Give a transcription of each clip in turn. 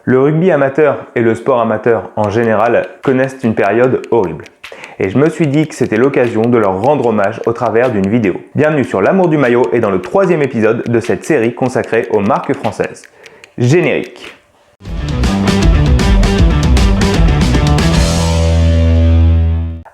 Le rugby amateur et le sport amateur en général connaissent une période horrible. Et je me suis dit que c'était l'occasion de leur rendre hommage au travers d'une vidéo. Bienvenue sur l'amour du maillot et dans le 3e épisode de cette série consacrée aux marques françaises. Générique.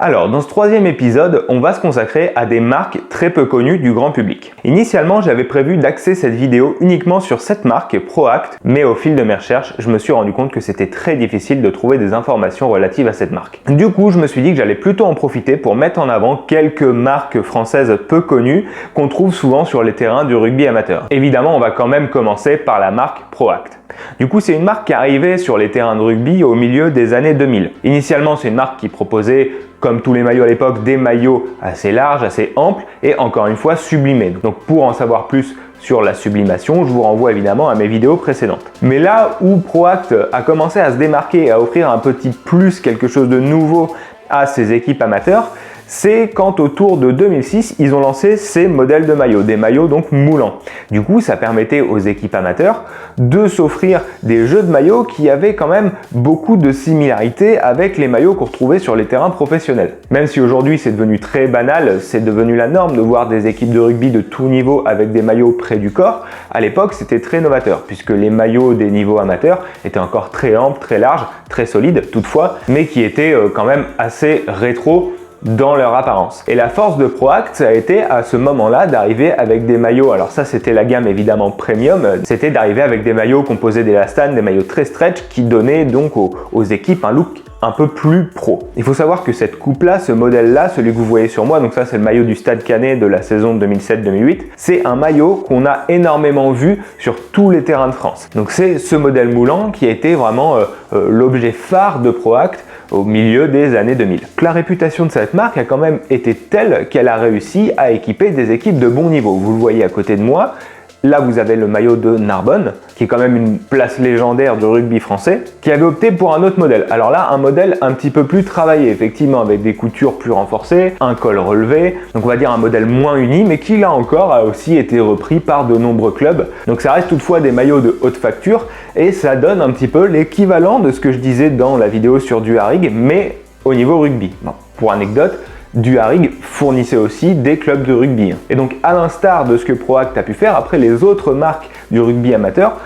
Alors, dans ce 3e épisode, on va se consacrer à des marques très peu connues du grand public. Initialement, j'avais prévu d'axer cette vidéo uniquement sur cette marque, ProAct, mais au fil de mes recherches, je me suis rendu compte que c'était très difficile de trouver des informations relatives à cette marque. Du coup, je me suis dit que j'allais plutôt en profiter pour mettre en avant quelques marques françaises peu connues qu'on trouve souvent sur les terrains du rugby amateur. Évidemment, on va quand même commencer par la marque ProAct. Du coup, c'est une marque qui arrivait sur les terrains de rugby au milieu des années 2000. Initialement, c'est une marque qui proposait, comme tous les maillots à l'époque, des maillots assez larges, assez amples et encore une fois sublimés. Donc pour en savoir plus sur la sublimation, je vous renvoie évidemment à mes vidéos précédentes. Mais là où ProAct a commencé à se démarquer et à offrir un petit plus, quelque chose de nouveau à ses équipes amateurs, c'est quand autour de 2006, ils ont lancé ces modèles de maillots, des maillots donc moulants. Du coup, ça permettait aux équipes amateurs de s'offrir des jeux de maillots qui avaient quand même beaucoup de similarités avec les maillots qu'on retrouvait sur les terrains professionnels. Même si aujourd'hui c'est devenu très banal, c'est devenu la norme de voir des équipes de rugby de tout niveau avec des maillots près du corps, à l'époque c'était très novateur puisque les maillots des niveaux amateurs étaient encore très amples, très larges, très solides toutefois, mais qui étaient quand même assez rétro dans leur apparence. Et la force de ProAct, ça a été à ce moment-là d'arriver avec des maillots, alors ça c'était la gamme évidemment premium, c'était d'arriver avec des maillots composés d'élastane, des maillots très stretch qui donnaient donc aux équipes un look un peu plus pro. Il faut savoir que cette coupe-là, ce modèle-là, celui que vous voyez sur moi, donc ça c'est le maillot du Stade Canet de la saison 2007-2008, c'est un maillot qu'on a énormément vu sur tous les terrains de France. Donc c'est ce modèle moulant qui a été vraiment l'objet phare de ProAct au milieu des années 2000. La réputation de cette marque a quand même été telle qu'elle a réussi à équiper des équipes de bon niveau. Vous le voyez à côté de moi. Là, vous avez le maillot de Narbonne, qui est quand même une place légendaire du rugby français, qui avait opté pour un autre modèle. Alors là, un modèle un petit peu plus travaillé, effectivement, avec des coutures plus renforcées, un col relevé, donc on va dire un modèle moins uni, mais qui là encore a aussi été repris par de nombreux clubs. Donc ça reste toutefois des maillots de haute facture, et ça donne un petit peu l'équivalent de ce que je disais dans la vidéo sur Duharig, mais au niveau rugby. Bon, pour anecdote, Duharig fournissait aussi des clubs de rugby. Et donc à l'instar de ce que ProAct a pu faire, après les autres marques du rugby amateur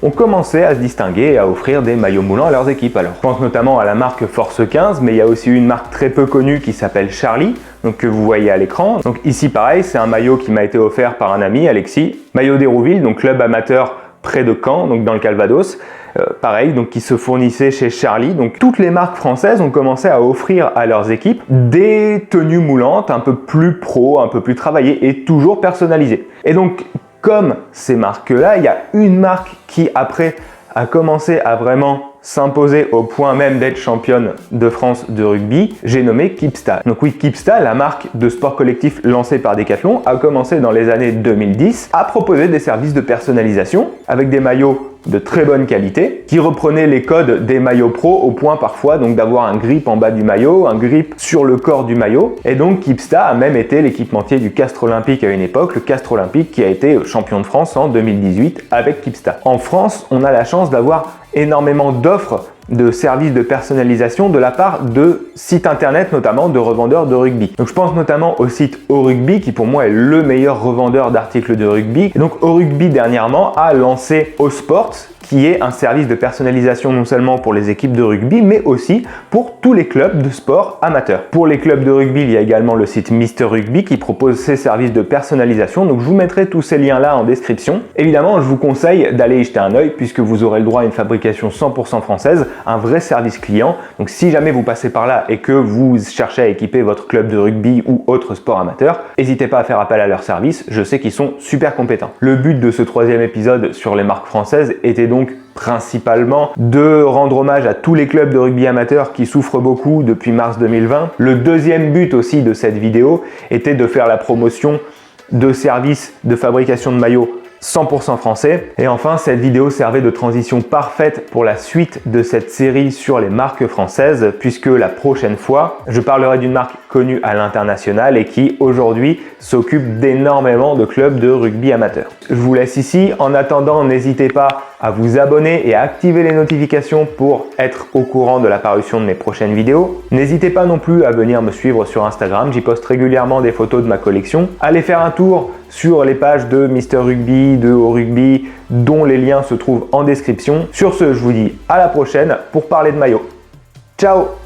ont commencé à se distinguer et à offrir des maillots moulants à leurs équipes. Alors je pense notamment à la marque Force 15, mais il y a aussi une marque très peu connue qui s'appelle Charlie, donc que vous voyez à l'écran. Donc ici pareil, c'est un maillot qui m'a été offert par un ami, Alexis. Maillot d'Hérouville, donc club amateur près de Caen, donc dans le Calvados. Pareil, donc qui se fournissaient chez Charlie. Donc toutes les marques françaises ont commencé à offrir à leurs équipes des tenues moulantes un peu plus pro, un peu plus travaillées et toujours personnalisées. Et donc comme ces marques-là, il y a une marque qui après a commencé à vraiment s'imposer au point même d'être championne de France de rugby, j'ai nommé Kipsta. Donc oui, Kipsta, la marque de sport collectif lancée par Decathlon, a commencé dans les années 2010 à proposer des services de personnalisation avec des maillots de très bonne qualité qui reprenaient les codes des maillots pro au point parfois donc d'avoir un grip en bas du maillot, un grip sur le corps du maillot. Et donc Kipsta a même été l'équipementier du Castre Olympique à une époque, le Castre Olympique qui a été champion de France en 2018 avec Kipsta. En France, on a la chance d'avoir énormément d'offres de services de personnalisation de la part de sites internet, notamment de revendeurs de rugby. Donc je pense notamment au site Orugby qui pour moi est le meilleur revendeur d'articles de rugby. Et donc Orugby dernièrement a lancé Osports qui est un service de personnalisation non seulement pour les équipes de rugby mais aussi pour tous les clubs de sport amateurs. Pour les clubs de rugby, il y a également le site Mister Rugby qui propose ses services de personnalisation. Donc je vous mettrai tous ces liens là en description. Évidemment, je vous conseille d'aller y jeter un œil puisque vous aurez le droit à une fabrication 100% française, un vrai service client. Donc si jamais vous passez par là et que vous cherchez à équiper votre club de rugby ou autre sport amateur, n'hésitez pas à faire appel à leurs services, je sais qu'ils sont super compétents. Le but de ce 3e épisode sur les marques françaises était donc principalement de rendre hommage à tous les clubs de rugby amateurs qui souffrent beaucoup depuis mars 2020. Le deuxième but aussi de cette vidéo était de faire la promotion de services de fabrication de maillots 100% français. Et enfin, cette vidéo servait de transition parfaite pour la suite de cette série sur les marques françaises, puisque la prochaine fois, je parlerai d'une marque connu à l'international et qui aujourd'hui s'occupe d'énormément de clubs de rugby amateur. Je vous laisse ici. En attendant, n'hésitez pas à vous abonner et à activer les notifications pour être au courant de la parution de mes prochaines vidéos. N'hésitez pas non plus à venir me suivre sur Instagram, j'y poste régulièrement des photos de ma collection. Allez faire un tour sur les pages de Mr Rugby, de Au Rugby, dont les liens se trouvent en description. Sur ce, je vous dis à la prochaine pour parler de maillot. Ciao!